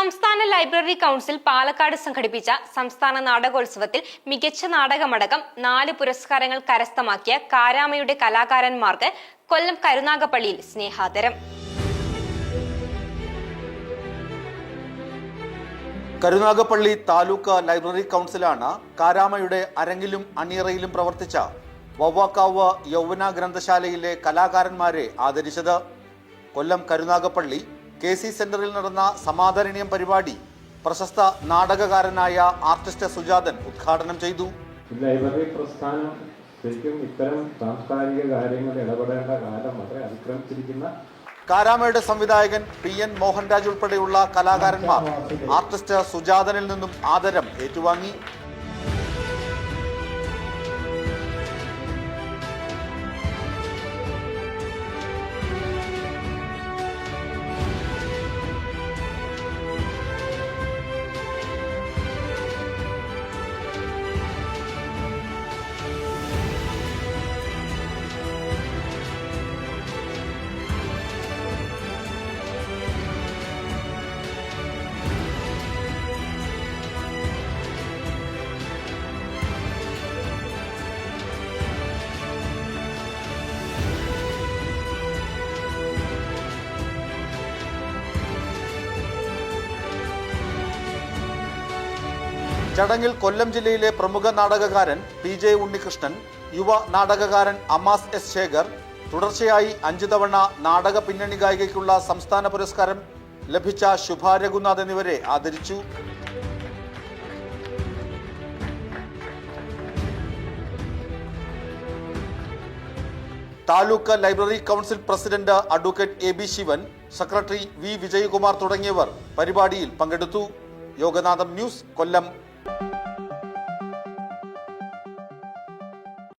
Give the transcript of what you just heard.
സംസ്ഥാന library council Palakkad സംഘടിപ്പിച്ച സംസ്ഥാന നാടകോത്സവത്തിൽ മികച്ച നാടകമടക്കം 4 പുരസ്കാരങ്ങൾ കരസ്ഥമാക്കിയ കാരാമയുടെ കലാകാരന്മാർക്ക് കൊല്ലം കരുനാഗപ്പള്ളിയിൽ സ്നേഹാദരം. കരുനാഗപ്പള്ളി താലൂക്ക് ലൈബ്രറി കൗൺസിലാണ് കാരാമയുടെ അരങ്ങിലും അണിയറയിലും പ്രവർത്തിച്ച വവ്വാക്കാവ് യൗവന ഗ്രന്ഥശാലയിലെ കലാകാരന്മാരെ ആദരിച്ചത്. കൊല്ലം കരുനാഗപ്പള്ളി KC സെന്ററിൽ നടന്ന സമാദരണീയം പരിപാടി പ്രശസ്ത നാടകകാരനായ ആർട്ടിസ്റ്റ് സുജാതൻ ഉദ്ഘാടനം ചെയ്തു. ലൈബ്രറി പ്രസ്ഥാനം ശരിക്കും ഇത്തരം സാംസ്കാരിക കാര്യങ്ങൾ ഇടപെടേണ്ട കാലം വളരെ അതിക്രമിച്ചിരിക്കുന്ന കാരാമയുടെ സംവിധായകൻ PN മോഹൻരാജ് ഉൾപ്പെടെയുള്ള കലാകാരന്മാർ ആർട്ടിസ്റ്റ് സുജാതനിൽ നിന്നും ആദരം ഏറ്റുവാങ്ങി. ചടങ്ങിൽ കൊല്ലം ജില്ലയിലെ പ്രമുഖ നാടകകാരൻ PJ ഉണ്ണികൃഷ്ണൻ, യുവ നാടകകാരൻ അമ്മാസ് S ശേഖർ, തുടർച്ചയായി 5 തവണ നാടക പിന്നണി ഗായികയ്ക്കുള്ള സംസ്ഥാന പുരസ്കാരം ലഭിച്ച ശുഭ രഘുനാഥ് എന്നിവരെ ആദരിച്ചു. Taluk library council president advocate AB Sivan, secretary V Vijayakumar തുടങ്ങിയവർ പരിപാടിയിൽ പങ്കെടുത്തു. യോഗനാഥം ന്യൂസ്, കൊല്ലം.